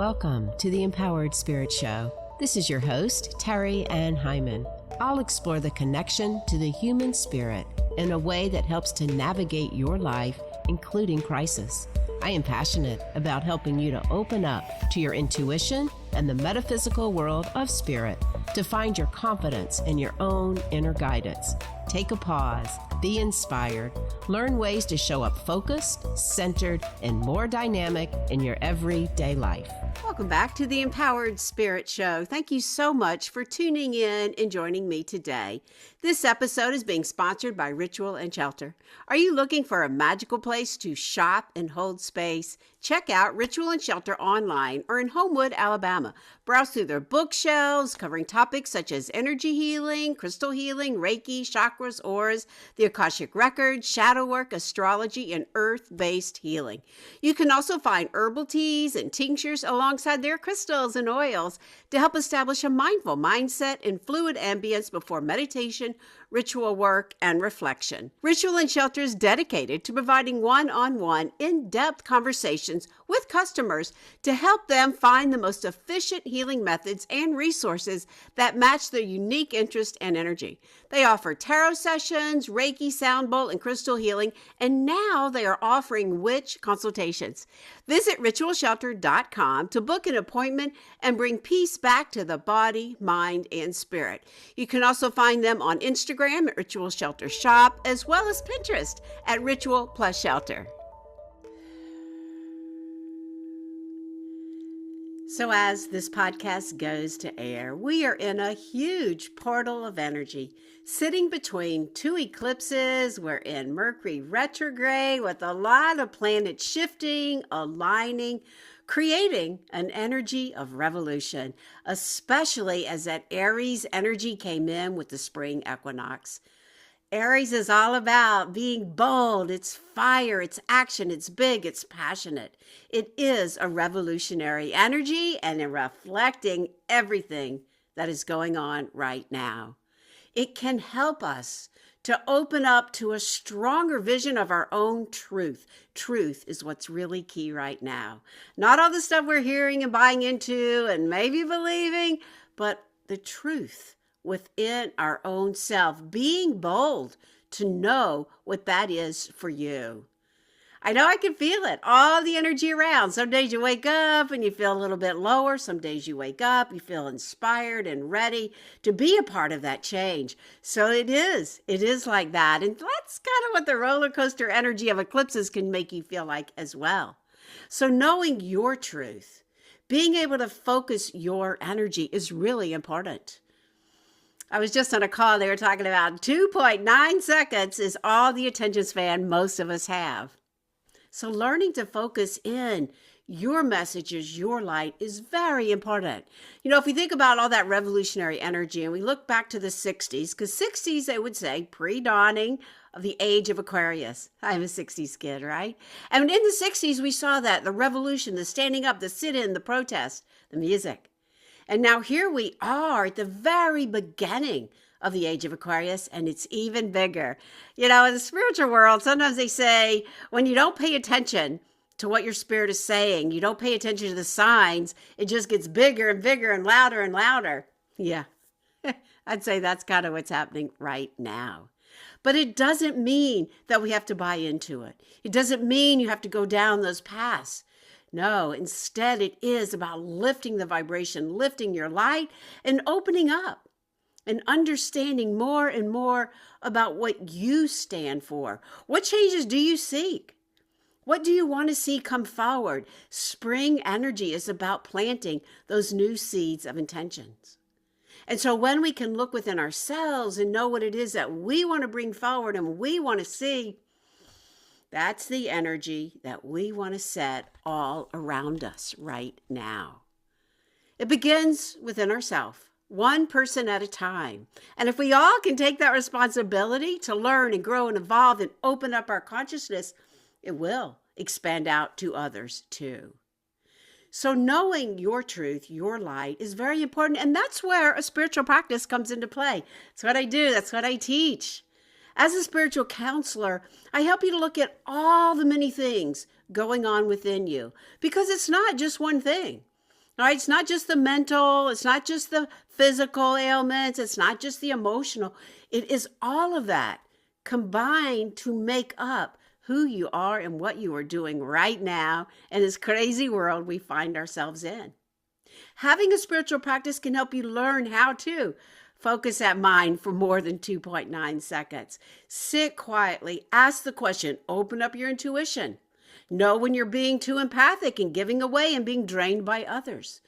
Welcome to the Empowered Spirit Show. This is your host, Terry Ann Hyman. I'll explore the connection to the human spirit in a way that helps to navigate your life, including crisis. I am passionate about helping you to open up to your intuition and the metaphysical world of spirit to find your confidence in your own inner guidance. Take a pause, be inspired, learn ways to show up focused, centered, and more dynamic in your everyday life. Welcome back to the Empowered Spirit Show. Thank you so much for tuning in and joining me today. This episode is being sponsored by Ritual and Shelter. Are you looking for a magical place to shop and hold space? Check out Ritual and Shelter online or in Homewood, Alabama. Browse through their bookshelves covering topics such as energy healing, crystal healing, Reiki, chakras, auras, the Akashic Records, shadow work, astrology, and earth-based healing. You can also find herbal teas and tinctures alongside their crystals and oils to help establish a mindful mindset and fluid ambience before meditation, ritual work, and reflection. Ritual and Shelter is dedicated to providing one-on-one, in-depth conversations with customers to help them find the most efficient healing methods and resources that match their unique interest and energy. They offer tarot sessions, Reiki, sound bowl, and crystal healing, and now they are offering witch consultations. Visit ritualshelter.com to book an appointment and bring peace back to the body, mind, and spirit. You can also find them on Instagram at Ritual Shelter Shop, as well as Pinterest at Ritual Plus Shelter. So as this podcast goes to air, we are in a huge portal of energy. Sitting between two eclipses, we're in Mercury retrograde with a lot of planets shifting, aligning, creating an energy of revolution, especially as that Aries energy came in with the Spring Equinox. Aries is all about being bold. It's fire, it's action, it's big, it's passionate. It is a revolutionary energy and reflecting everything that is going on right now. It can help us to open up to a stronger vision of our own truth. Truth is what's really key right now. Not all the stuff we're hearing and buying into and maybe believing, but the truth within our own self, being bold to know what that is for you. I know I can feel it, all the energy around. Some days you wake up and you feel a little bit lower. Some days you wake up, you feel inspired and ready to be a part of that change. So it is like that. And that's kind of what the roller coaster energy of eclipses can make you feel like as well. So knowing your truth, being able to focus your energy is really important. I was just on a call, they were talking about 2.9 seconds is all the attention span most of us have. So learning to focus in your messages, your light is very important. You know, if we think about all that revolutionary energy and we look back to the 60s, because 60s, they would say, pre-dawning of the Age of Aquarius. I'm a 60s kid, right? And in the 60s, we saw that, the revolution, the standing up, the sit-in, the protest, the music. And now here we are at the very beginning of the Age of Aquarius, and it's even bigger. You know, in the spiritual world, sometimes they say, when you don't pay attention to what your spirit is saying, you don't pay attention to the signs, it just gets bigger and bigger and louder and louder. Yeah, I'd say that's kind of what's happening right now. But it doesn't mean that we have to buy into it. It doesn't mean you have to go down those paths. No, instead it is about lifting the vibration, lifting your light, and opening up and understanding more and more about what you stand for. What changes do you seek? What do you want to see come forward? Spring energy is about planting those new seeds of intentions. And so when we can look within ourselves and know what it is that we want to bring forward and we want to see, that's the energy that we want to set all around us right now. It begins within ourselves, one person at a time. And if we all can take that responsibility to learn and grow and evolve and open up our consciousness, it will expand out to others too. So knowing your truth, your light is very important. And that's where a spiritual practice comes into play. That's what I do. That's what I teach. As a spiritual counselor, I help you to look at all the many things going on within you, because it's not just one thing. All right, it's not just the mental, it's not just the physical ailments, it's not just the emotional. It is all of that combined to make up who you are and what you are doing right now in this crazy world we find ourselves in. Having a spiritual practice can help you learn how to focus that mind for more than 2.9 seconds. Sit quietly, ask the question, open up your intuition. Know when you're being too empathic and giving away and being drained by others.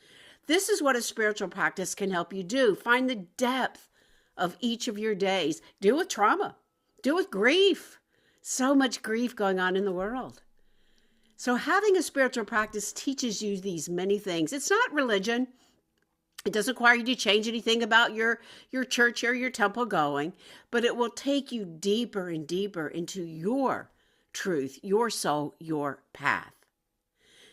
This is what a spiritual practice can help you do. Find the depth of each of your days. Deal with trauma. Deal with grief. So much grief going on in the world. So having a spiritual practice teaches you these many things. It's not religion. It doesn't require you to change anything about your church or your temple going, but it will take you deeper and deeper into your truth, your soul, your path.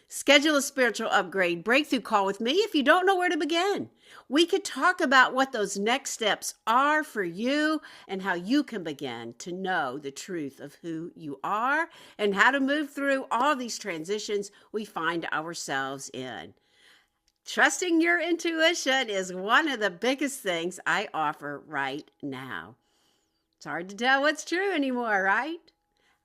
Schedule a spiritual upgrade breakthrough call with me if you don't know where to begin. We could talk about what those next steps are for you and how you can begin to know the truth of who you are and how to move through all these transitions we find ourselves in. Trusting your intuition is one of the biggest things I offer right now. It's hard to tell what's true anymore, right?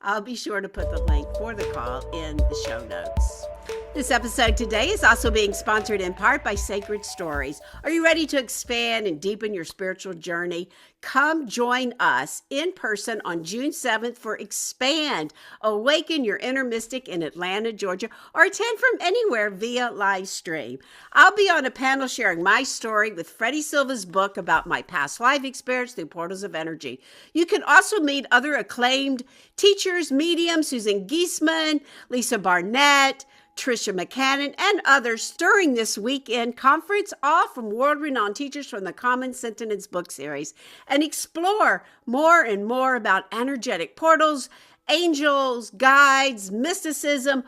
I'll be sure to put the link for the call in the show notes. This episode today is also being sponsored in part by Sacred Stories. Are you ready to expand and deepen your spiritual journey? Come join us in person on June 7th for Expand, Awaken Your Inner Mystic in Atlanta, Georgia, or attend from anywhere via live stream. I'll be on a panel sharing my story with Freddie Silva's book about my past life experience through portals of energy. You can also meet other acclaimed teachers, mediums, Susan Giesman, Lisa Barnett, Tricia McCannon, and others during this weekend conference, all from world-renowned teachers from the Common Sentence book series, and explore more and more about energetic portals, angels, guides, mysticism,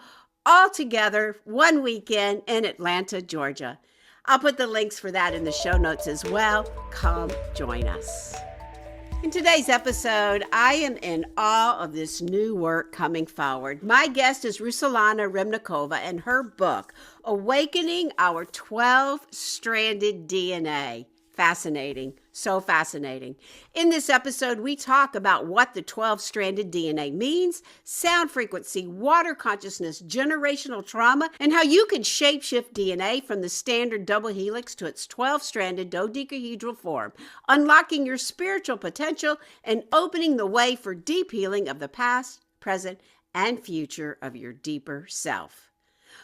all together one weekend in Atlanta, Georgia. I'll put the links for that in the show notes as well. Come join us. In today's episode, I am in awe of this new work coming forward. My guest is Ruslana Remennikova and her book, Awakening Our 12-Stranded DNA. Fascinating. So fascinating. In this episode, we talk about what the 12-stranded DNA means, sound frequency, water consciousness, generational trauma, and how you can shapeshift DNA from the standard double helix to its 12-stranded dodecahedral form, unlocking your spiritual potential and opening the way for deep healing of the past, present, and future of your deeper self.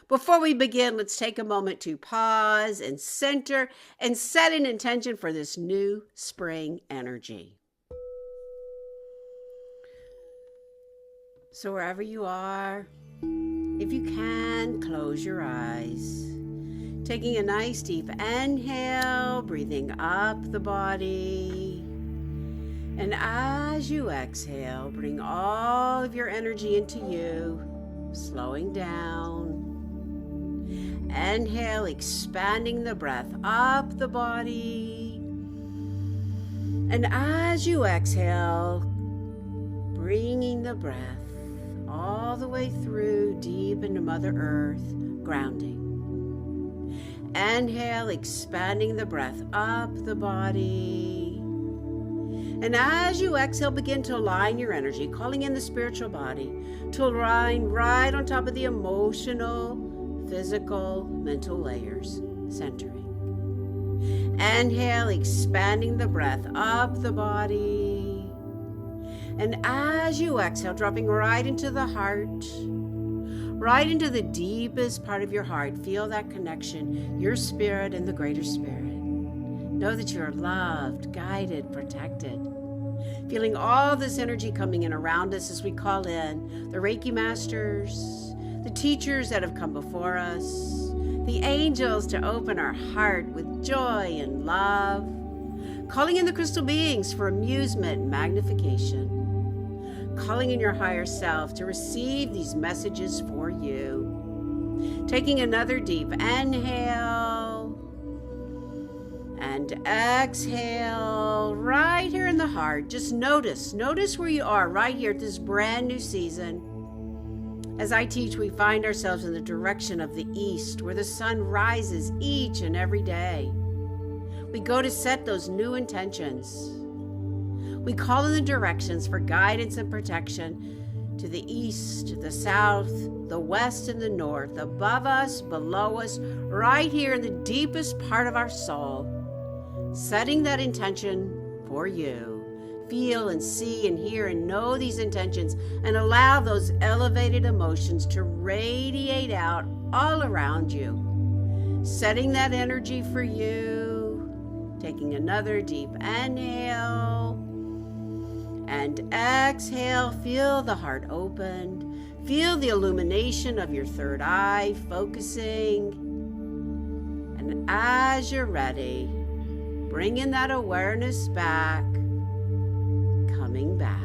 Before we begin, let's take a moment to pause and center and set an intention for this new spring energy. So wherever you are, if you can, close your eyes. Taking a nice deep inhale, breathing up the body. And as you exhale, bring all of your energy into you, slowing down. Inhale, expanding the breath up the body. And as you exhale, bringing the breath all the way through deep into Mother Earth, grounding. Inhale, expanding the breath up the body. And as you exhale, begin to align your energy, calling in the spiritual body to align right on top of the emotional, physical, mental layers, centering. Inhale, expanding the breath up the body. And as you exhale, dropping right into the heart, right into the deepest part of your heart. Feel that connection, your spirit and the greater spirit. Know that you are loved, guided, protected. Feeling all this energy coming in around us as we call in the Reiki masters, the teachers that have come before us, the angels to open our heart with joy and love, calling in the crystal beings for amusement and magnification, calling in your higher self to receive these messages for you. Taking another deep inhale and exhale right here in the heart. Just notice where you are right here at this brand new season. As I teach, we find ourselves in the direction of the east, where the sun rises each and every day. We go to set those new intentions. We call in the directions for guidance and protection to the east, the south, the west, and the north, above us, below us, right here in the deepest part of our soul. Setting that intention for you. Feel and see and hear and know these intentions and allow those elevated emotions to radiate out all around you. Setting that energy for you. Taking another deep inhale and exhale. Feel the heart opened. Feel the illumination of your third eye focusing. And as you're ready, bring in that awareness back, coming back.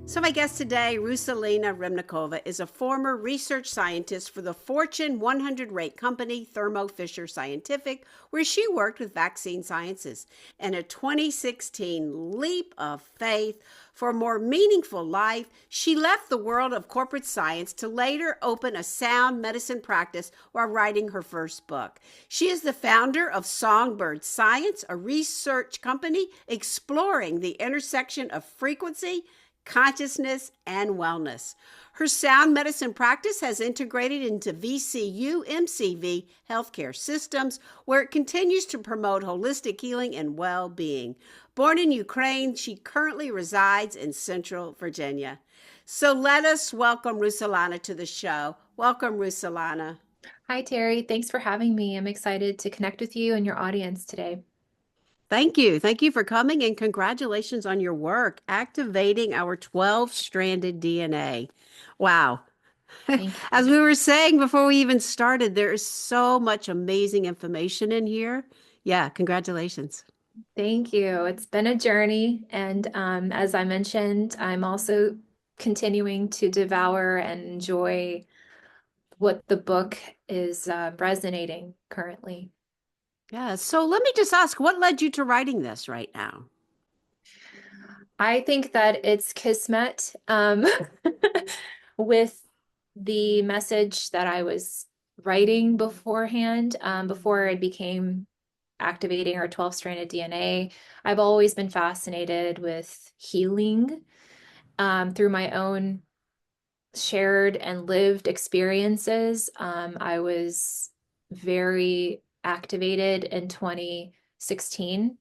So my guest today, Ruslana Remennikova, is a former research scientist for the Fortune 100 rate company Thermo Fisher Scientific, where she worked with vaccine sciences. In a 2016 leap of faith for a more meaningful life, she left the world of corporate science to later open a sound medicine practice while writing her first book. She is the founder of Songbird Science, a research company exploring the intersection of frequency, consciousness, and wellness. Her sound medicine practice has integrated into VCU MCV healthcare systems, where it continues to promote holistic healing and well-being. Born in Ukraine, she currently resides in Central Virginia. So let us welcome Ruslana to the show. Welcome, Ruslana. Hi, Terry. Thanks for having me. I'm excited to connect with you and your audience today. Thank you. Thank you for coming, and congratulations on your work activating our 12-stranded DNA. Wow. Thank you. As we were saying before we even started, there is so much amazing information in here. Yeah, congratulations. Thank you. It's been a journey. And as I mentioned, I'm also continuing to devour and enjoy what the book is resonating currently. Yeah, so let me just ask, what led you to writing this right now? I think that it's kismet with the message that I was writing beforehand, before I became activating our 12-stranded DNA. I've always been fascinated with healing through my own shared and lived experiences. I was very activated in 2016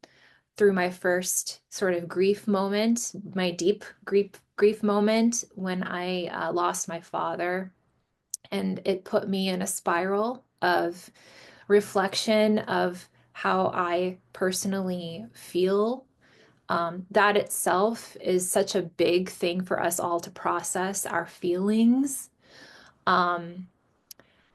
through my first sort of grief moment, my deep grief moment when I lost my father. And it put me in a spiral of reflection of how I personally feel. That itself is such a big thing for us all to process our feelings.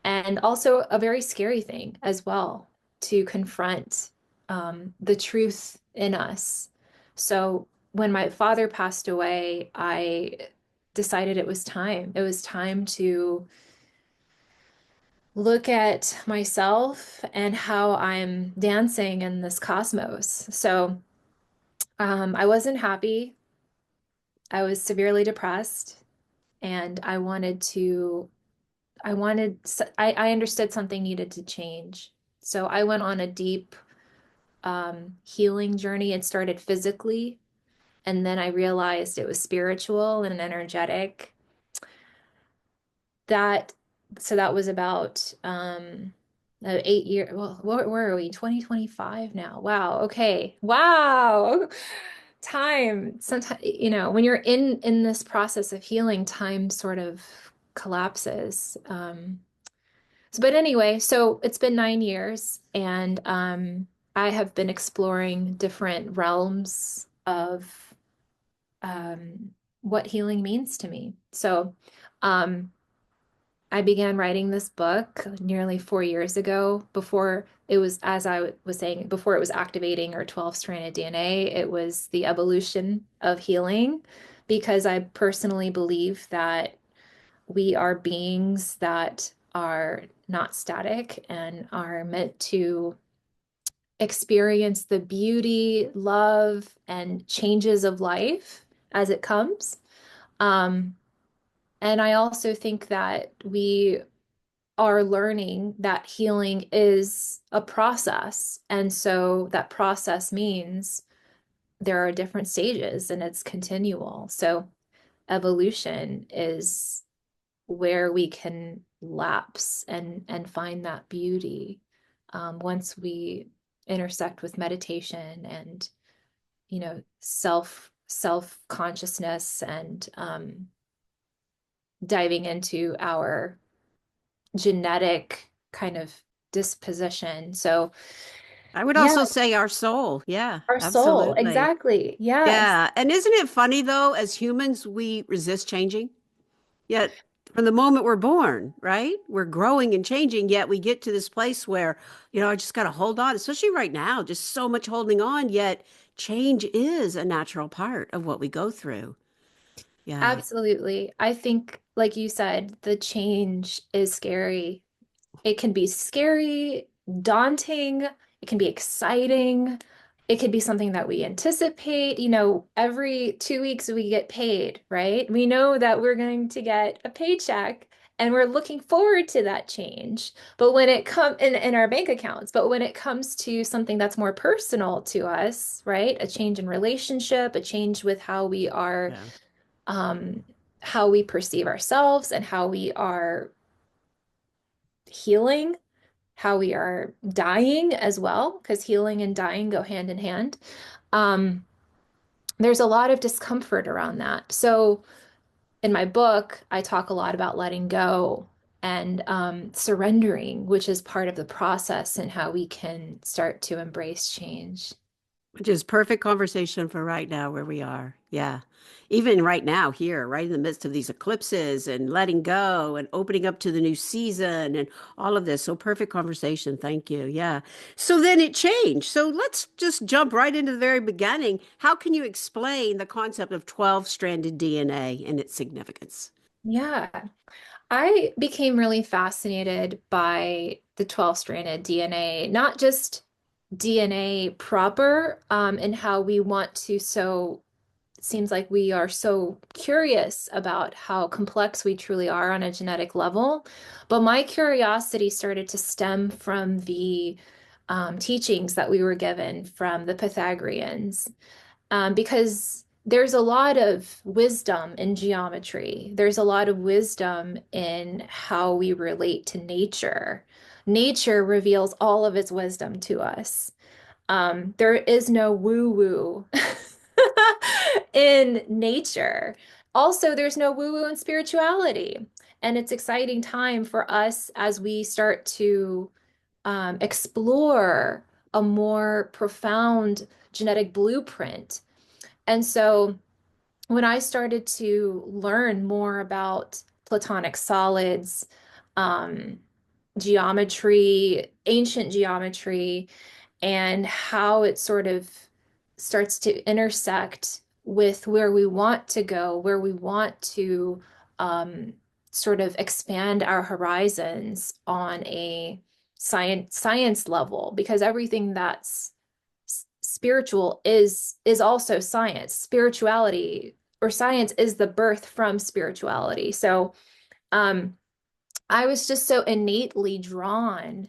And also a very scary thing as well to confront the truth in us. So when my father passed away, I decided it was time. It was time to look at myself and how I'm dancing in this cosmos. So I wasn't happy. I was severely depressed, and I understood something needed to change. So I went on a deep healing journey. It started physically, and then I realized it was spiritual and energetic. So that was about 8 years. Well, where are we? 2025 now. Wow. Okay. Wow. Time. Sometimes, when you're in this process of healing, time sort of collapses. But anyway, so it's been 9 years, and I have been exploring different realms of what healing means to me. So I began writing this book nearly 4 years ago. Before it was, as I was saying, before it was activating our 12-stranded DNA, it was the evolution of healing, because I personally believe that we are beings that are not static and are meant to experience the beauty, love, and changes of life as it comes. Um, and I also think that we are learning that healing is a process. And so that process means there are different stages and it's continual. So evolution is where we can lapse and find that beauty once we intersect with meditation and self consciousness and diving into our genetic kind of disposition. So I would yeah, also say our soul. Yeah, our soul, absolutely. exactly. Yes, Yeah. And isn't it funny though, as humans, we resist changing? Yet from the moment we're born, right? We're growing and changing, yet we get to this place where, I just got to hold on, especially right now, just so much holding on, yet change is a natural part of what we go through. Yeah. absolutely. I think, like you said, the change is scary. It can be scary, daunting, it can be exciting. It could be something that we anticipate. Every 2 weeks we get paid, right? We know that we're going to get a paycheck and we're looking forward to that change. But when it comes in our bank accounts, but when it comes to something that's more personal to us, right? A change in relationship, a change with Yeah. um, how we perceive ourselves and how we are healing, how we are dying as well, because healing and dying go hand in hand. Um, there's a lot of discomfort around that. So in my book, I talk a lot about letting go and surrendering, which is part of the process and how we can start to embrace change. Which is perfect conversation for right now where we are. Yeah. Even right now, here, right in the midst of these eclipses and letting go and opening up to the new season and all of this. So perfect conversation. Thank you. Yeah. So then it changed. So let's just jump right into the very beginning. How can you explain the concept of 12-stranded DNA and its significance? Yeah, I became really fascinated by the 12-stranded DNA, not just DNA proper, and how we want to so it seems like we are so curious about how complex we truly are on a genetic level. But my curiosity started to stem from the teachings that we were given from the Pythagoreans, because there's a lot of wisdom in geometry. There's a lot of wisdom in how we relate to nature. Nature reveals all of its wisdom to us. There is no woo-woo in nature. Also, there's no woo-woo in spirituality. And it's exciting time for us as we start to explore a more profound genetic blueprint. And so when I started to learn more about platonic solids, um, geometry, ancient geometry, and how it sort of starts to intersect with where we want to go, where we want to um, sort of expand our horizons on a science level, because everything that's spiritual is also science. Spirituality or science is the birth from spirituality. So um, I was just so innately drawn.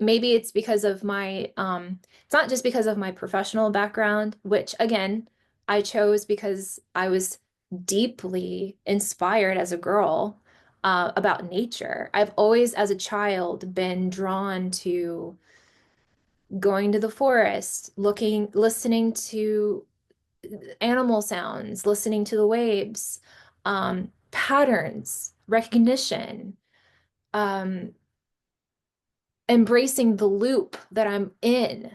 Maybe it's because of my, it's not just because of my professional background, which again, I chose because I was deeply inspired as a girl about nature. I've always, as a child, been drawn to going to the forest, listening to animal sounds, listening to the waves, patterns, recognition, um, embracing the loop that I'm in.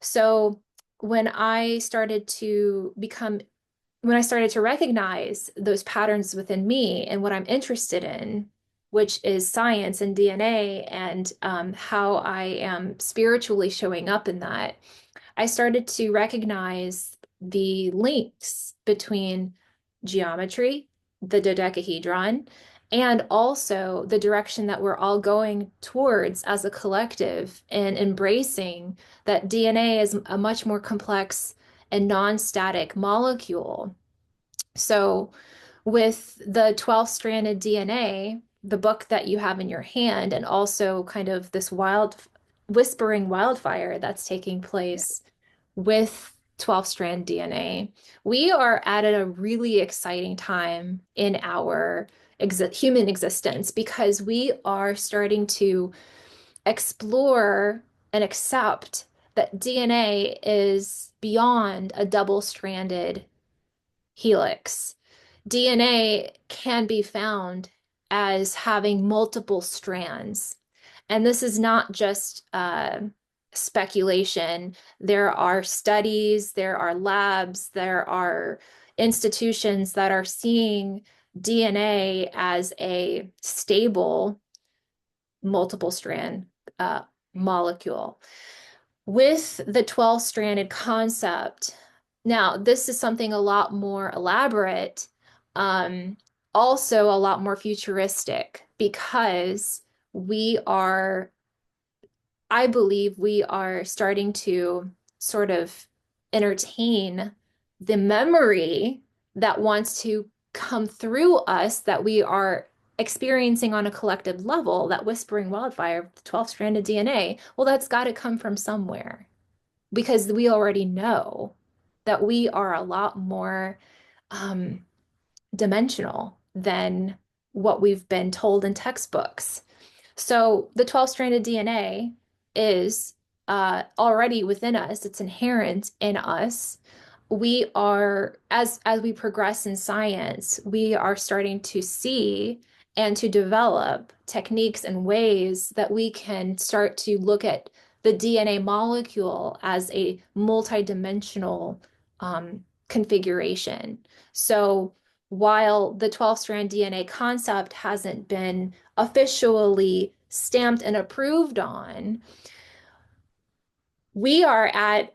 So when I started to become, when I started to recognize those patterns within me and what I'm interested in, which is science and DNA and how I am spiritually showing up in that, I started to recognize the links between geometry, the dodecahedron, and also the direction that we're all going towards as a collective and embracing that DNA is a much more complex and non-static molecule. So with the 12-stranded DNA, the book that you have in your hand, and also kind of this whispering wildfire that's taking place with 12-strand DNA, we are at a really exciting time in our human existence because we are starting to explore and accept that DNA is beyond a double-stranded helix. DNA can be found as having multiple strands. And this is not just speculation. There are studies, there are labs, there are institutions that are seeing DNA as a stable multiple strand molecule. With the 12-stranded concept, now this is something a lot more elaborate, um, also a lot more futuristic because we are, I believe we are starting to sort of entertain the memory that wants to come through us that we are experiencing on a collective level, that whispering wildfire, the 12-stranded DNA. Well, that's got to come from somewhere because we already know that we are a lot more um, dimensional than what we've been told in textbooks. So the 12-stranded DNA is already within us. It's inherent in us. We are, as we progress in science, we are starting to see and to develop techniques and ways that we can start to look at the DNA molecule as a multidimensional configuration. So while the 12-strand DNA concept hasn't been officially stamped and approved on, we are at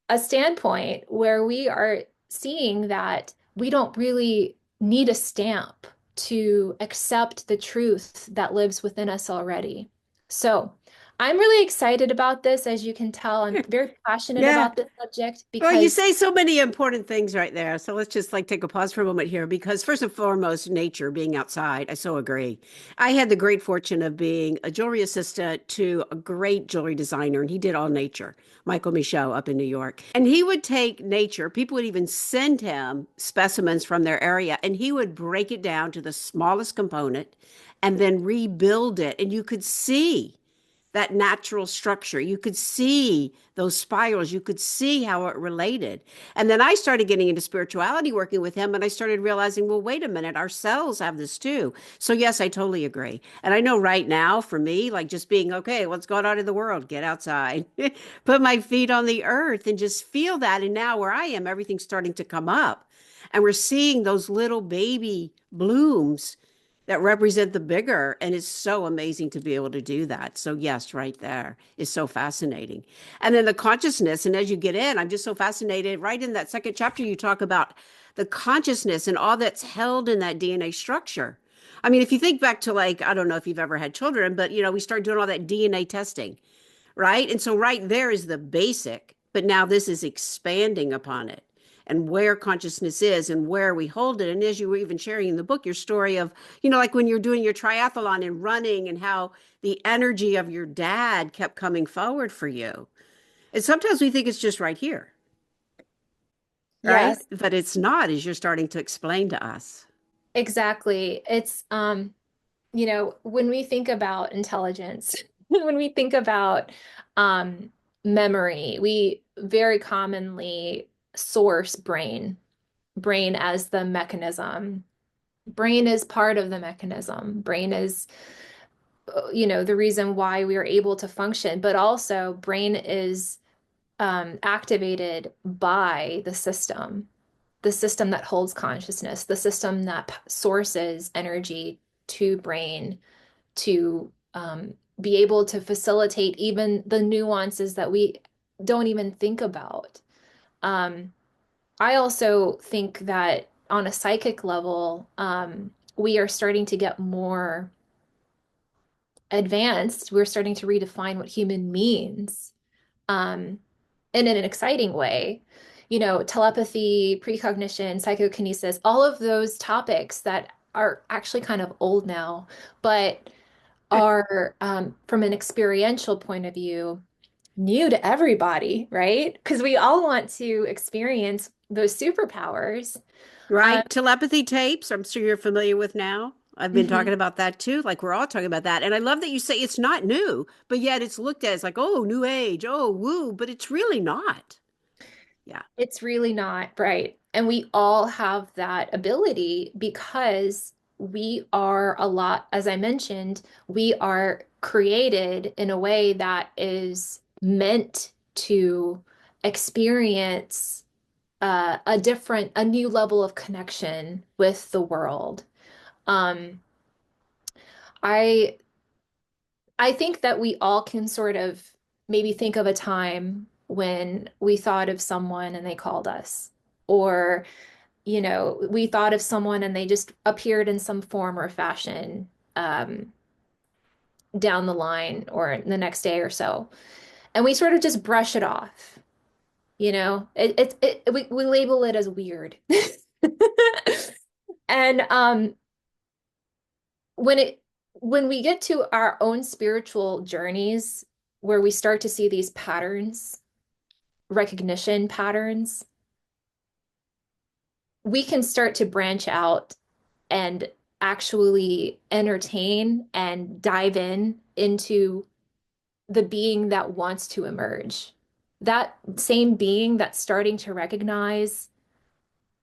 a standpoint where we are seeing that we don't really need a stamp to accept the truth that lives within us already. So I'm really excited about this. As you can tell, I'm very passionate Yeah. about this subject Well, you because say so many important things right there. So let's just like take a pause for a moment here because first and foremost, nature, being outside, I so agree. I had the great fortune of being a jewelry assistant to a great jewelry designer, and he did all nature, Michael Michaud up in New York. And he would take nature, people would even send him specimens from their area, and he would break it down to the smallest component and then rebuild it. And you could see that natural structure. You could see those spirals. You could see how it related. And then I started getting into spirituality working with him, and I started realizing, well, wait a minute, our cells have this too. So, yes, I totally agree. And I know right now for me, like just being, okay, what's going on in the world? Get outside, put my feet on the earth, and just feel that. And now where I am, everything's starting to come up. And we're seeing those little baby blooms that represent the bigger. And it's so amazing to be able to do that. So, yes, right there is so fascinating. And then the consciousness. And as you get in, I'm just so fascinated. Right in that second chapter, you talk about the consciousness and all that's held in that DNA structure. I mean, if you think back to like, I don't know if you've ever had children, but we start doing all that DNA testing, right? And so right there is the basic, but now this is expanding upon it and where consciousness is and where we hold it. And as you were even sharing in the book, your story of, like when you're doing your triathlon and running and how the energy of your dad kept coming forward for you. And sometimes we think it's just right here, right? yes, But it's not, as you're starting to explain to us. exactly. It's when we think about intelligence, when we think about um, memory, we very commonly source brain as the mechanism. Brain is part of the mechanism. Brain is, the reason why we are able to function, but also brain is activated by the system that holds consciousness, the system that sources energy to brain to be able to facilitate even the nuances that we don't even think about. Um, I also think that on a psychic level, we are starting to get more advanced. We're starting to redefine what human means in an exciting way. telepathy, precognition, psychokinesis, all of those topics that are actually kind of old now, but are, from an experiential point of view, new to everybody, right? Because we all want to experience those superpowers. Um, Right? Telepathy tapes, I'm sure you're familiar with now. I've been mhm. talking about that too. Like we're all talking about that. And I love that you say it's not new, but yet it's looked at as like, oh, new age, oh, woo, but it's really not. Yeah. It's really not, right. And we all have that ability because we are a lot, as I mentioned, we are created in a way that is meant to experience a new level of connection with the world. Um, I I think that we all can sort of maybe think of a time when we thought of someone and they called us, or, we thought of someone and they just appeared in some form or fashion down the line or the next day or so. And we sort of just brush it off, we label it as weird. And when it when we get to our own spiritual journeys where we start to see these patterns, recognition patterns, we can start to branch out and actually entertain and dive into the being that wants to emerge. That same being that's starting to recognize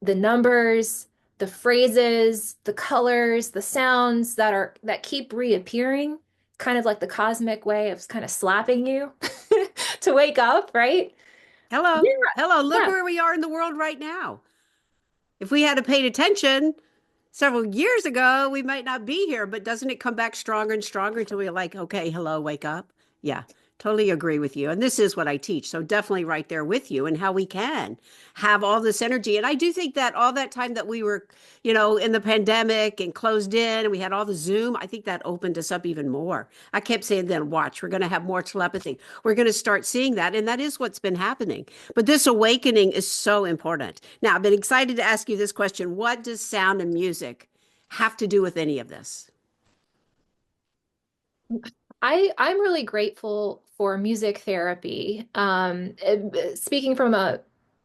the numbers, the phrases, the colors, the sounds that keep reappearing, kind of like the cosmic way of kind of slapping you to wake up, right? Hello. Yeah, Hello. Look yeah. where we are in the world right now. If we had paid attention several years ago, we might not be here, but doesn't it come back stronger and stronger until we're like, okay, hello, wake up? Yeah, totally agree with you. And this is what I teach. So definitely right there with you and how we can have all this energy. And I do think that all that time that we were, in the pandemic and closed in and we had all the Zoom, I think that opened us up even more. I kept saying then, watch, we're going to have more telepathy. We're going to start seeing that. And that is what's been happening. But this awakening is so important. Now, I've been excited to ask you this question. What does sound and music have to do with any of this? I'm really grateful for music therapy. Speaking from a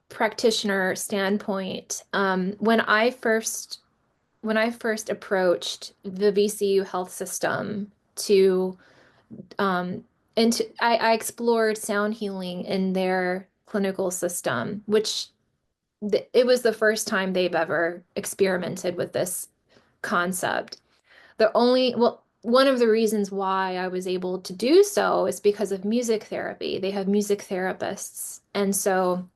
practitioner standpoint, when I first approached the VCU health system to I explored sound healing in their clinical system, which it was the first time they've ever experimented with this concept. One of the reasons why I was able to do so is because of music therapy. They have music therapists. And so,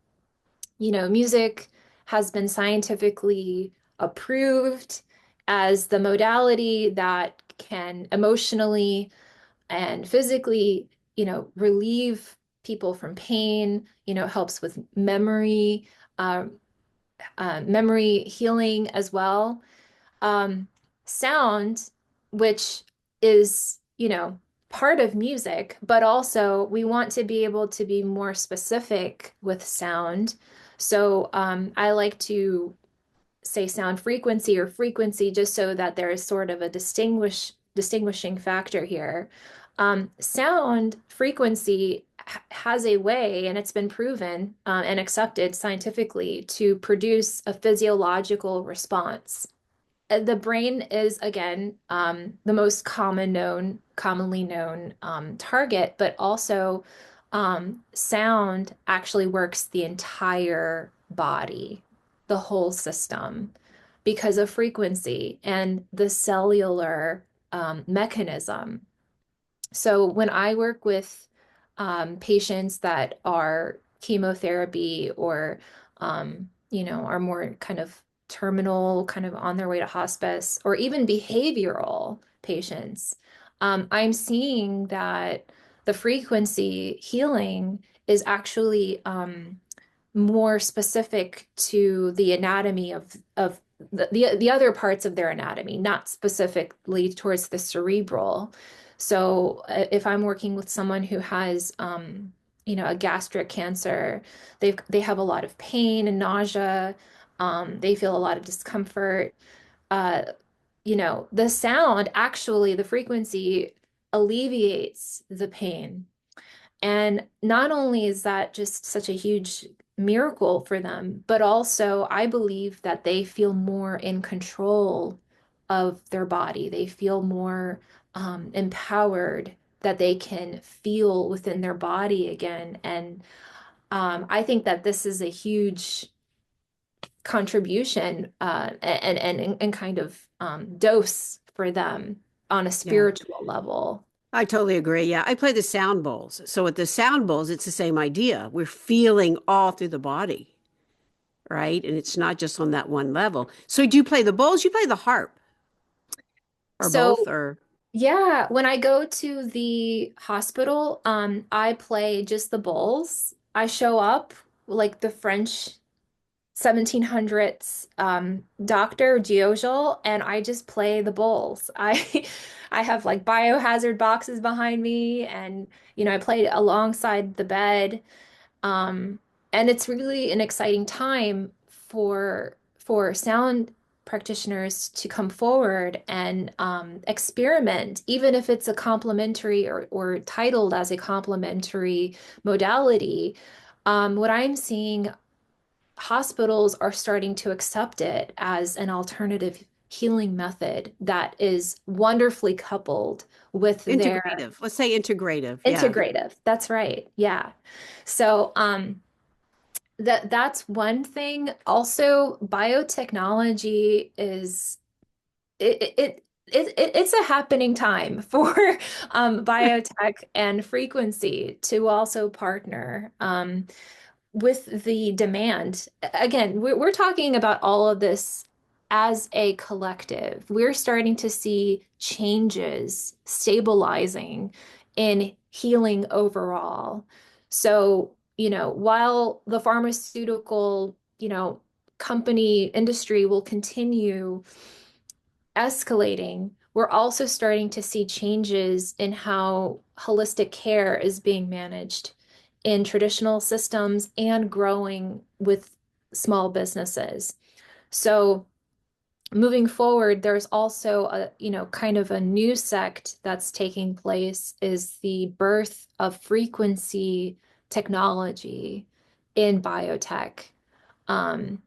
music has been scientifically approved as the modality that can emotionally and physically, relieve people from pain, helps with uh, memory healing as well. um, Sound, which is, part of music, but also we want to be able to be more specific with sound. So I like to say sound frequency or frequency just so that there is sort of a distinguishing factor here. Sound frequency has a way, and it's been proven and accepted scientifically to produce a physiological response. The brain is again the most commonly known target, but also sound actually works the entire body, the whole system, because of frequency and the cellular mechanism. So when I work with patients that are chemotherapy or, are more kind of terminal, kind of on their way to hospice, or even behavioral patients, I'm seeing that the frequency healing is actually more specific to the anatomy of the other parts of their anatomy, not specifically towards the cerebral. So if I'm working with someone who has a gastric cancer. They have a lot of pain and nausea. They feel a lot of discomfort. Uh, the sound, actually, the frequency alleviates the pain. And not only is that just such a huge miracle for them, but also I believe that they feel more in control of their body. They feel more empowered, that they can feel within their body again. And I think that this is a huge contribution and kind of dose for them on a Yeah. spiritual level. I totally agree. Yeah. I play the sound bowls. So with the sound bowls, it's the same idea. We're feeling all through the body, right? And it's not just on that one level. So do you play the bowls? You play the harp or both So or yeah, when I go to the hospital, I play just the bowls. I show up like the French 1700s Dr. Giojo, and I just play the bowls. I have like biohazard boxes behind me, and I play alongside the bed. Um, and it's really an exciting time for sound practitioners to come forward and experiment, even if it's a complementary or titled as a complementary modality. What I'm seeing, hospitals are starting to accept it as an alternative healing method that is wonderfully coupled with their integrative? Let's say integrative. Yeah. integrative. That's right. Yeah. So, that's one thing. Also, biotechnology is it's a happening time for biotech and frequency to also partner. With the demand. Again, we're talking about all of this as a collective. We're starting to see changes stabilizing in healing overall. So, while the pharmaceutical, company industry will continue escalating, we're also starting to see changes in how holistic care is being managed in traditional systems and growing with small businesses. So moving forward, there's also kind of a new sect that's taking place is the birth of frequency technology in biotech. Um,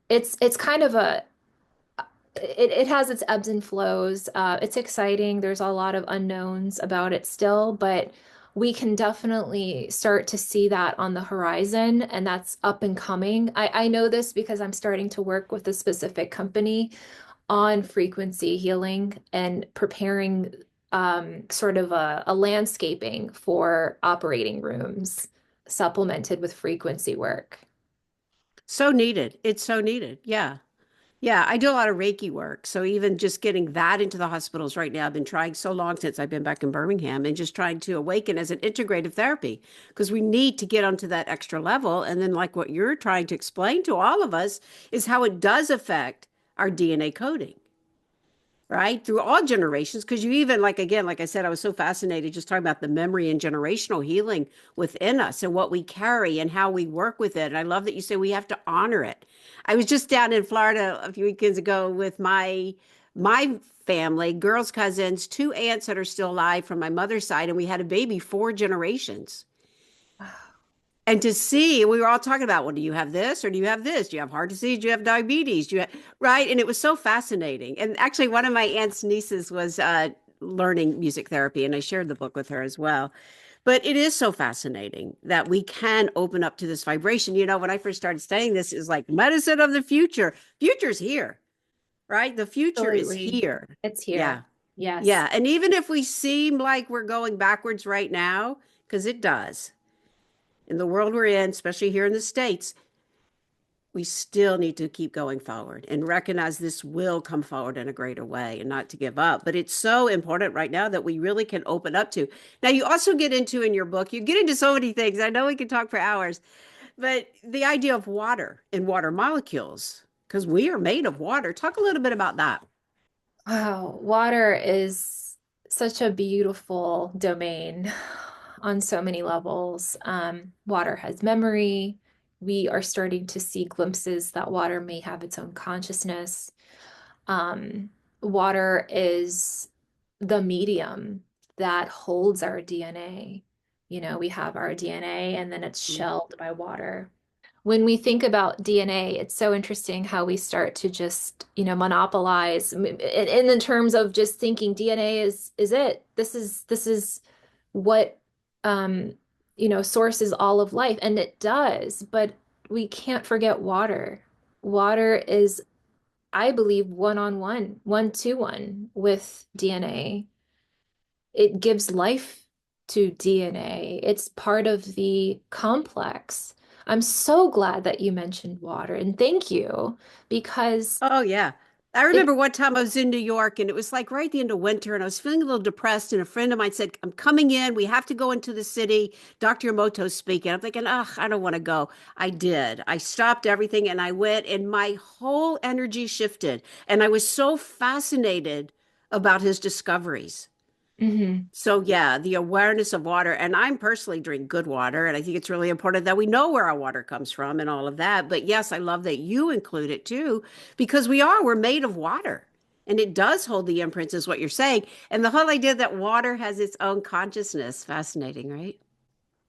it's kind of it has its ebbs and flows. It's exciting. There's a lot of unknowns about it still, but we can definitely start to see that on the horizon, and that's up and coming. I know this because I'm starting to work with a specific company on frequency healing and preparing sort of a landscaping for operating rooms supplemented with frequency work. So needed. It's so needed. Yeah. Yeah, I do a lot of Reiki work. So even just getting that into the hospitals right now, I've been trying so long since I've been back in Birmingham and just trying to awaken as an integrative therapy because we need to get onto that extra level. And then, like what you're trying to explain to all of us, is how it does affect our DNA coding, right? Through all generations. Because you even, like, again, like I said, I was so fascinated just talking about the memory and generational healing within us and what we carry and how we work with it. And I love that you say we have to honor it. I was just down in Florida a few weekends ago with my family, girls' cousins, two aunts that are still alive from my mother's side, and we had a baby 4 generations. And to see, we were all talking about, well, do you have this or do you have this? Do you have heart disease? Do you have diabetes? Do you have, right? And it was so fascinating. And actually, one of my aunt's nieces was learning music therapy, and I shared the book with her as well. But it is so fascinating that we can open up to this vibration. When I first started studying this, is like medicine of the future. Future's here, right? The future is Absolutely. here. It's Yeah. here. Yes. Yeah. And even if we seem like we're going backwards right now, because it does, in the world we're in, especially here in the States, we still need to keep going forward and recognize this will come forward in a greater way and not to give up. But it's so important right now that we really can open up to. Now, you also get into in your book, you get into so many things. I know we could talk for hours, but the idea of water and water molecules, because we are made of water. Talk a little bit about that. Wow, water is such a beautiful domain. on so many levels. Water has memory. We are starting to see glimpses that water may have its own consciousness. Um, Water is the medium that holds our DNA. You know, we have our DNA and then it's shelled by water. When we think about DNA, it's so interesting how we start to just, monopolize in the terms of just thinking DNA is it. This is what sources all of life, and it does, but we can't forget water. Water is, I believe, one-on-one, one-to-one with DNA. It gives life to DNA. It's part of the complex. I'm so glad that you mentioned water, and thank you because Oh, yeah. I it, remember one time I was in New York and it was like right at the end of winter and I was feeling a little depressed. And a friend of mine said, I'm coming in. We have to go into the city. Dr. Emoto's speaking. I'm thinking, oh, I don't want to go. I did. I stopped everything and I went and my whole energy shifted. And I was so fascinated about his discoveries. Mhm. So yeah, the awareness of water, and I'm personally drink good water, and I think it's really important that we know where our water comes from and all of that. But yes, I love that you include it too, because we're made of water, and it does hold the imprints, is what you're saying. And the whole idea that water has its own consciousness, fascinating, right?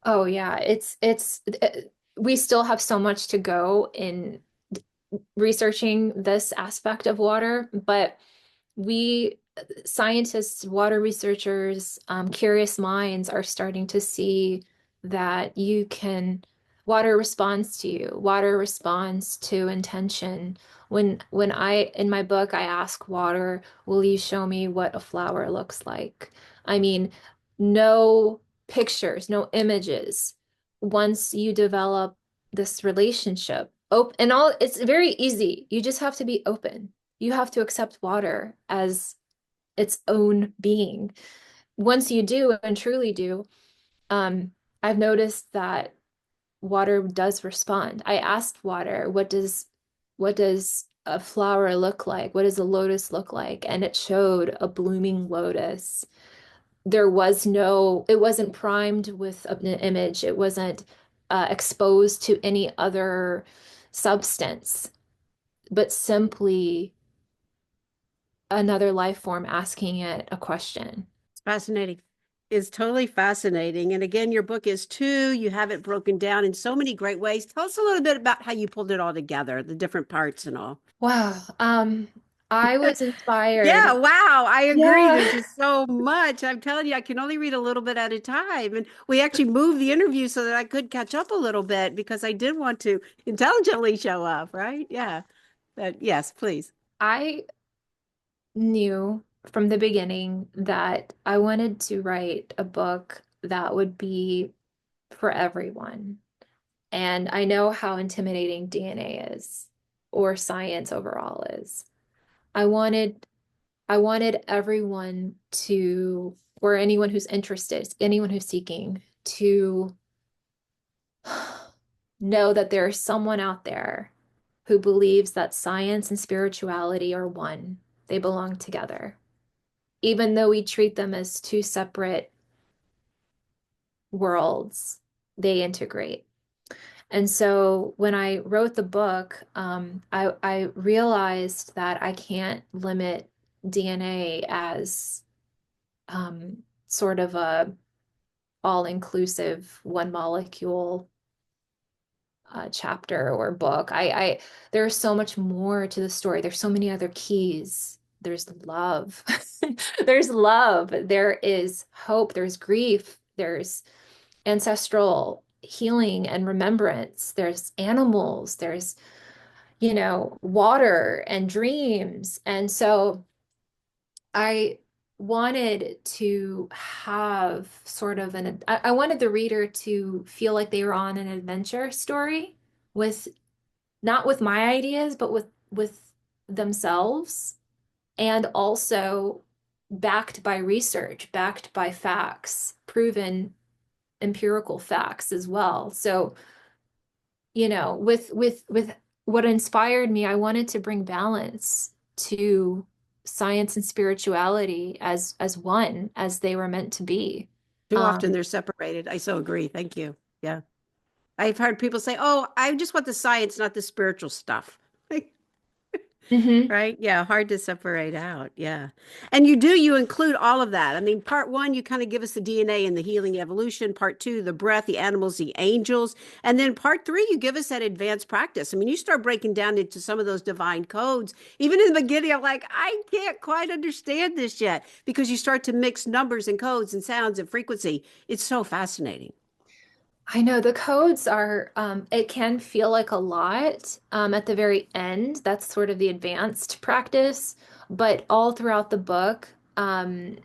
Oh yeah, we still have so much to go in researching this aspect of water, but we scientists, water researchers, curious minds are starting to see that water responds to you. Water responds to intention. When in my book, I ask water, will you show me what a flower looks like? I mean, no pictures, no images. Once you develop this relationship, and all, it's very easy. You just have to be open. You have to accept water as its own being. Once you do and truly do, um, I've noticed that water does respond. I asked water, what does a flower look like? What does a lotus look like? And it showed a blooming lotus. It wasn't primed with an image. It wasn't exposed to any other substance, but simply another life form asking it a question. It's fascinating. It's totally fascinating. And again, your book is too, you have it broken down in so many great ways. Tell us a little bit about how you pulled it all together, the different parts and all. Wow. I was Yeah, inspired. wow. I agree. There's Yeah. just so much. I'm telling you, I can only read a little bit at a time. And we actually moved the interview so that I could catch up a little bit because I did want to intelligently show up, right? Yeah. But yes, please. I knew from the beginning that I wanted to write a book that would be for everyone. And I know how intimidating DNA is, or science overall is. I wanted I wanted everyone to, or anyone who's interested, anyone who's seeking, to know that there is someone out there who believes that science and spirituality are one. They belong together. Even though we treat them as two separate worlds, they integrate. And so when I wrote the book, I realized that I can't limit DNA as sort of a all-inclusive one molecule chapter or book. There's so much more to the story. There's so many other keys. There's love. There's love. There is hope. There's grief. There's ancestral healing and remembrance. There's animals. There's, water and dreams. And so I wanted to have sort of I wanted the reader to feel like they were on an adventure story with not with my ideas, but with themselves, and also backed by research, backed by facts, proven empirical facts as well. So, with what inspired me, I wanted to bring balance to science and spirituality as one, as they were meant to be. Too often they're separated. I so agree. Thank you. Yeah. I've heard people say, "Oh, I just want the science, not the spiritual stuff." Mhm. Right? Yeah, hard to separate out. Yeah. And you include all of that. I mean, part one, you kind of give us the DNA and the healing evolution. Part two, the breath, the animals, the angels. And then part three, you give us that advanced practice. I mean, you start breaking down into some of those divine codes. Even in the beginning, I'm like, I can't quite understand this yet because you start to mix numbers and codes and sounds and frequency. It's so fascinating. I know the codes are, it can feel like a lot at the very end. That's sort of the advanced practice. But all throughout the book, I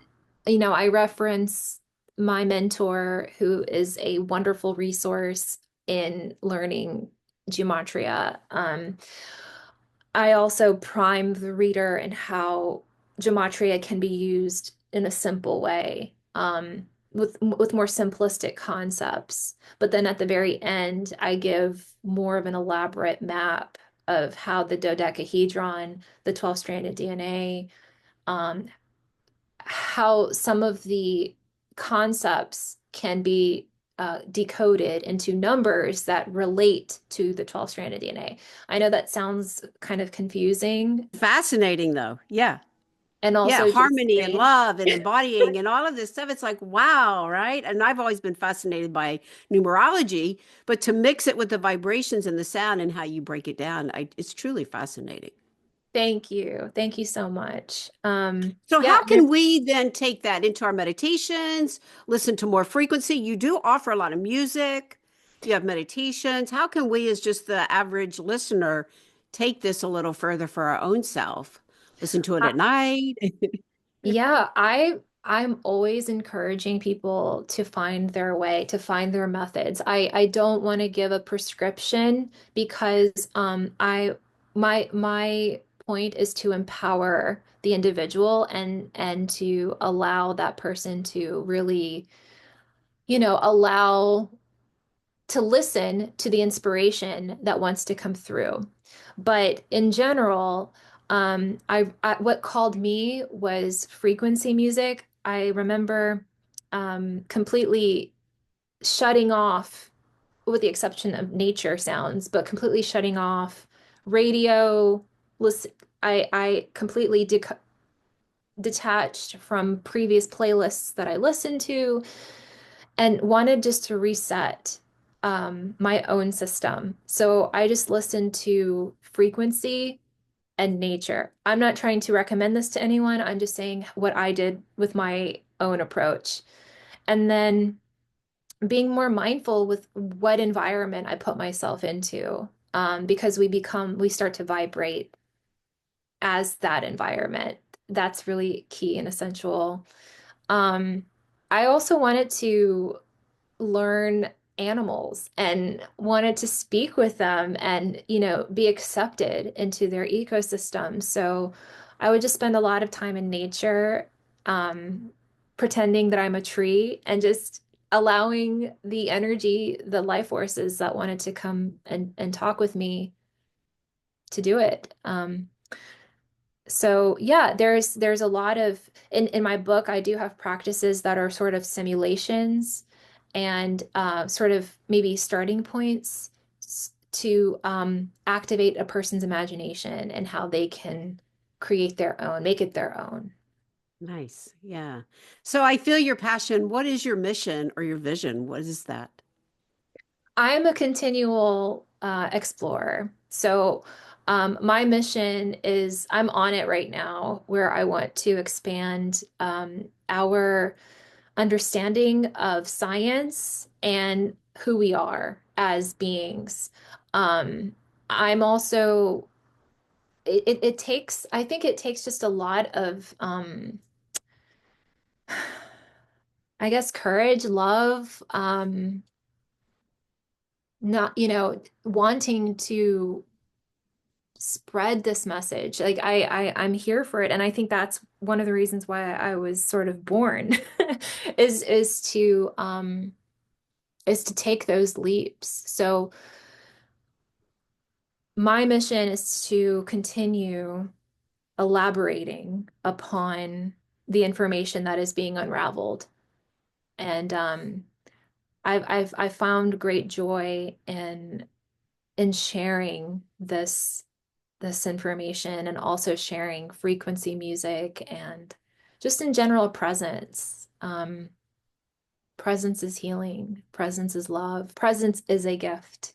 reference my mentor, who is a wonderful resource in learning gematria. I also prime the reader in how gematria can be used in a simple way, with more simplistic concepts. But then at the very end, I give more of an elaborate map of how the dodecahedron, the 12-stranded DNA, um, how some of the concepts can be decoded into numbers that relate to the 12-stranded DNA. I know that sounds kind of confusing, Fascinating, though. Yeah. and Yeah, also just harmony and strange. love and embodying and all of this stuff. It's like, wow, right? And I've always been fascinated by numerology, but to mix it with the vibrations and the sound and how you break it down, it's truly fascinating. Thank you. Thank you so much. So, Yeah, how can we then take that into our meditations, listen to more frequency? You do offer a lot of music, you have meditations. How can we, as just the average listener, take this a little further for our own self? Listen to it I, at night. Yeah, I'm always encouraging people to find their way, to find their methods. I don't want to give a prescription because my point is to empower the individual and to allow that person to really, allow to listen to the inspiration that wants to come through. But in general, what called me was frequency music. I remember completely shutting off, with the exception of nature sounds, but completely shutting off radio. Listen, I completely detached from previous playlists that I listened to and wanted just to reset my own system. So I just listened to frequency and nature. I'm not trying to recommend this to anyone. I'm just saying what I did with my own approach. And then being more mindful with what environment I put myself into, because we start to vibrate as that environment. That's really key and essential. Um, I also wanted to learn animals and wanted to speak with them and, be accepted into their ecosystem. So I would just spend a lot of time in nature, pretending that I'm a tree and just allowing the energy, the life forces that wanted to come and talk with me to do it. So yeah, there's a lot of in my book, I do have practices that are sort of simulations and sort of maybe starting points to activate a person's imagination and how they can create their own, make it their own. Nice. Yeah. So I feel your passion. What is your mission or your vision? What is that? I'm a continual explorer. So my mission is I'm on it right now where I want to expand our understanding of science and who we are as beings. Um, I'm also, it takes, I think it takes just a lot of, I guess, courage, love, not, wanting to spread this message. Like I'm here for it. And I think that's one of the reasons why I was sort of born is, is to take those leaps. So my mission is to continue elaborating upon the information that is being unraveled. And I've found great joy in sharing this information, and also sharing frequency music, and just in general presence. Presence is healing. Presence is love. Presence is a gift.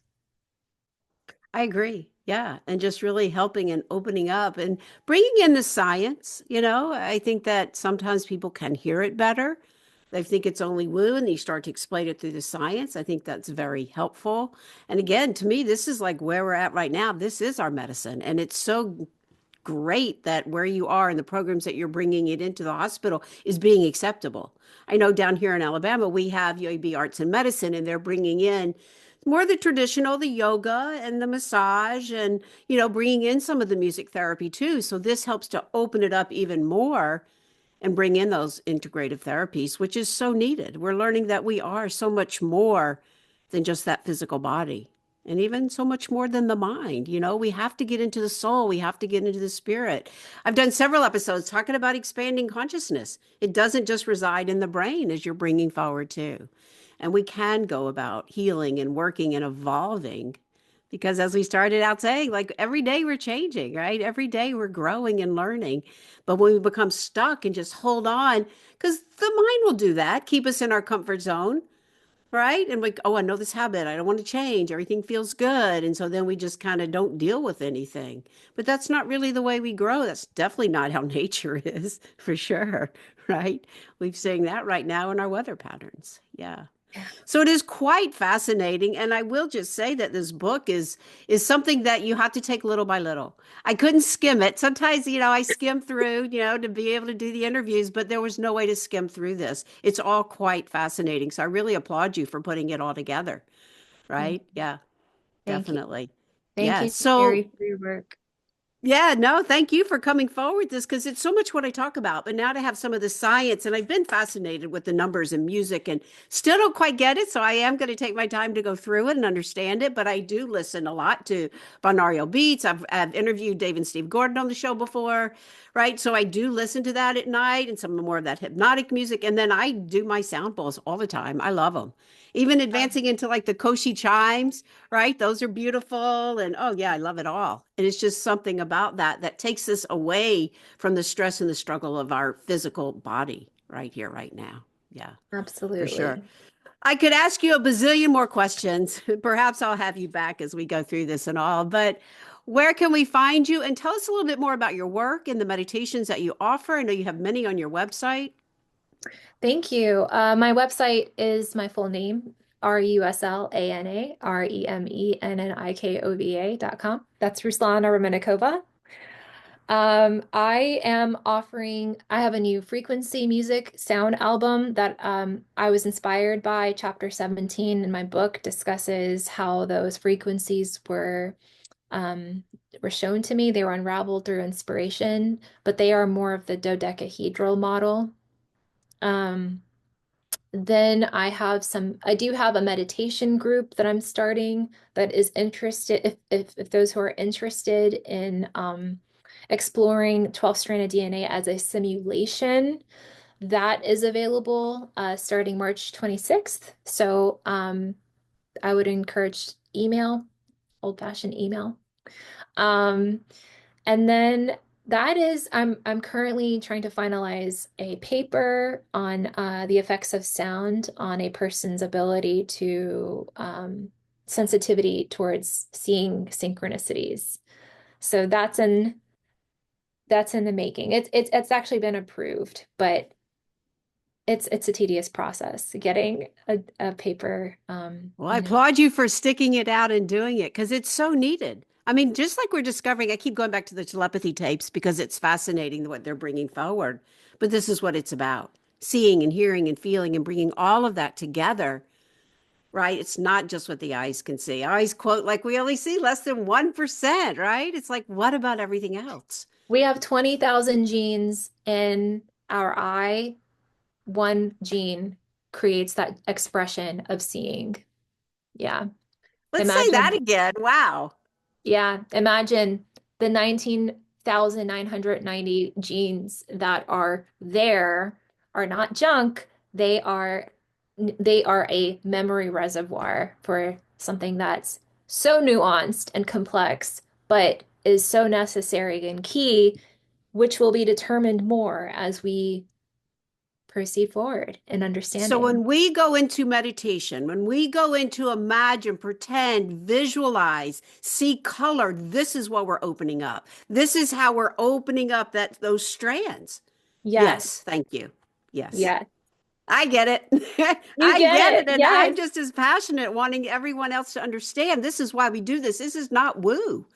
I agree. Yeah. And just really helping and opening up and bringing in the science. I think that sometimes people can hear it better. They think it's only woo, and you start to explain it through the science. I think that's very helpful. And again, to me, this is like where we're at right now. This is our medicine. And it's so great that where you are and the programs that you're bringing it into the hospital is being acceptable. I know down here in Alabama, we have UAB Arts and Medicine, and they're bringing in more the traditional, the yoga and the massage, and, bringing in some of the music therapy too. So this helps to open it up even more and bring in those integrative therapies, which is so needed. We're learning that we are so much more than just that physical body, and even so much more than the mind. We have to get into the soul, we have to get into the spirit. I've done several episodes talking about expanding consciousness. It doesn't just reside in the brain, as you're bringing forward too. And we can go about healing and working and evolving, because as we started out saying, like every day we're changing, right? Every day we're growing and learning. But when we become stuck and just hold on, because the mind will do that, keep us in our comfort zone, right? And like, oh, I know this habit, I don't want to change, everything feels good. And so then we just kind of don't deal with anything. But that's not really the way we grow. That's definitely not how nature is, for sure, right? We're seeing that right now in our weather patterns. Yeah. So it is quite fascinating, and I will just say that this book is something that you have to take little by little. I couldn't skim it. Sometimes, I skim through, to be able to do the interviews, but there was no way to skim through this. It's all quite fascinating. So I really applaud you for putting it all together, Thank right? Yeah, thank you. definitely. Thank Yeah. you, So Terry, for your work. yeah, no, thank you for coming forward with this, because it's so much what I talk about. But now to have some of the science, and I've been fascinated with the numbers and music and still don't quite get it. So I am going to take my time to go through it and understand it. But I do listen a lot to binaural beats. I've interviewed Dave and Steve Gordon on the show before, right? So I do listen to that at night and some more of that hypnotic music. And then I do my sound bowls all the time. I love them. Even advancing into like the Koshi chimes, right? Those are beautiful. And oh, yeah, I love it all. And it's just something about that takes us away from the stress and the struggle of our physical body right here, right now. Yeah, for sure. Absolutely. I could ask you a bazillion more questions. Perhaps I'll have you back as we go through this and all. But where can we find you? And tell us a little bit more about your work and the meditations that you offer. I know you have many on your website. Thank you. My website is my full name, Ruslana Remennikova.com. That's Ruslana Remennikova. I have a new frequency music sound album that I was inspired by. Chapter 17 in my book discusses how those frequencies were shown to me. They were unraveled through inspiration, but they are more of the dodecahedral model. Um, then I do have a meditation group that I'm starting that is interested, if those who are interested in exploring 12-stranded DNA as a simulation, that is available starting March 26th. So I would encourage email, old-fashioned email. Um, and then I'm currently trying to finalize a paper on the effects of sound on a person's ability to sensitivity towards seeing synchronicities. So that's in the making. It's actually been approved, but it's a tedious process getting a paper. Well, I applaud you for sticking it out and doing it, because it's so needed. I mean, just like we're discovering, I keep going back to the telepathy tapes because it's fascinating what they're bringing forward. But this is what it's about: seeing and hearing and feeling and bringing all of that together, right? It's not just what the eyes can see. I always quote, like, we only see less than 1%, right? It's like, what about everything else? We have 20,000 genes in our eye. One gene creates that expression of seeing. Yeah. Let's say that Imagine, again. Wow. yeah, imagine the 19,990 genes that are there are not junk. They are they are a memory reservoir for something that's so nuanced and complex, but is so necessary and key, which will be determined more as we proceed forward in So understanding. when we go into meditation, when we go into imagine, pretend, visualize, see color, this is what we're opening up. This is how we're opening up those strands. Yes. Yes, thank you. Yes. Yeah. I get it. You I get get it. it. And I'm Yes. just as passionate wanting everyone else to understand this is why we do this. This is not woo,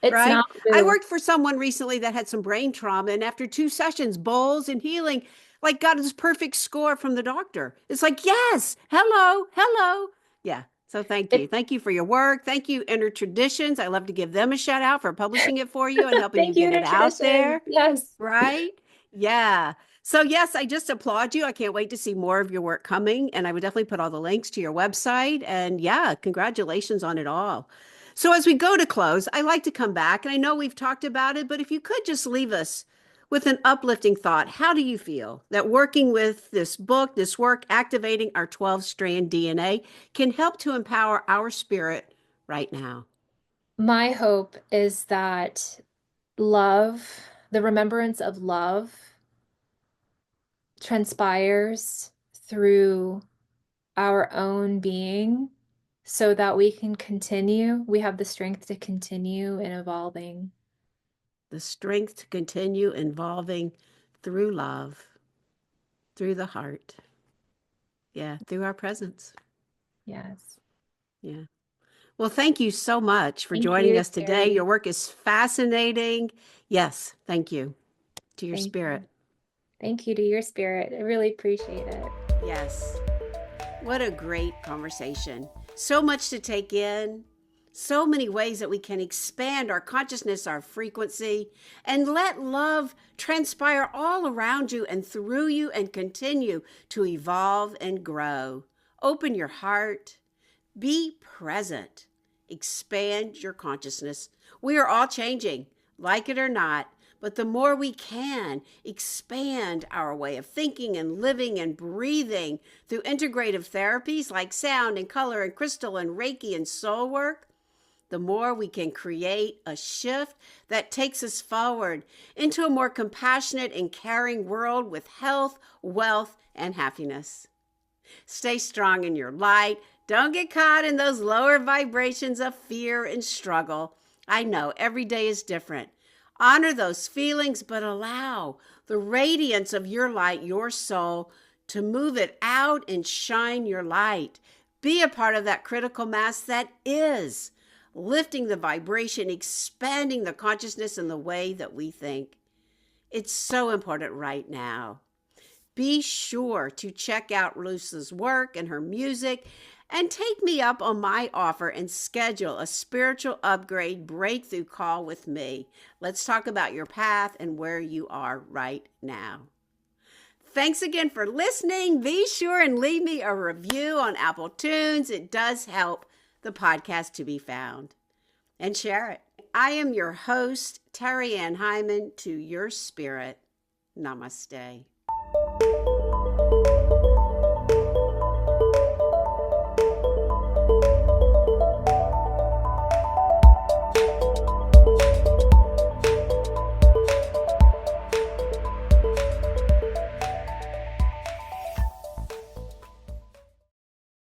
It's right? not I woo. worked for someone recently that had some brain trauma. And after 2 sessions, bowls and healing, like got his perfect score from the doctor. It's like, yes, hello, hello. Yeah. So thank you. It, Thank you for your work. Thank you, Inner Traditions. I love to give them a shout out for publishing it for you and helping you thank you, get Inner it out Tradition. there. Yes. Right? Yeah. So, yes, I just applaud you. I can't wait to see more of your work coming. And I would definitely put all the links to your website. And yeah, congratulations on it all. So, as we go to close, I like to come back. And I know we've talked about it, but if you could just leave us with an uplifting thought, how do you feel that working with this book, this work, activating our 12-strand DNA can help to empower our spirit right now? My hope is that love, the remembrance of love, transpires through our own being so that we can continue. We have the strength to continue in evolving. The strength to continue evolving through love, through the heart. Yeah, through our presence. Yes. Yeah. Well, thank you so much for Thank joining you, us today. Your Terry. work is fascinating. Yes, thank you to your Thank spirit. you. Thank you to your spirit. I really appreciate it. Yes. What a great conversation. So much to take in. So many ways that we can expand our consciousness, our frequency, and let love transpire all around you and through you and continue to evolve and grow. Open your heart. Be present. Expand your consciousness. We are all changing, like it or not, but the more we can expand our way of thinking and living and breathing through integrative therapies like sound and color and crystal and Reiki and soul work, the more we can create a shift that takes us forward into a more compassionate and caring world with health, wealth, and happiness. Stay strong in your light. Don't get caught in those lower vibrations of fear and struggle. I know every day is different. Honor those feelings, but allow the radiance of your light, your soul, to move it out and shine your light. Be a part of that critical mass that is lifting the vibration, expanding the consciousness in the way that we think. It's so important right now. Be sure to check out Luce's work and her music and take me up on my offer and schedule a spiritual upgrade breakthrough call with me. Let's talk about your path and where you are right now. Thanks again for listening. Be sure and leave me a review on Apple Tunes. It does help the podcast to be found. And share it. I am your host, Terry Ann Hyman, to your spirit. Namaste.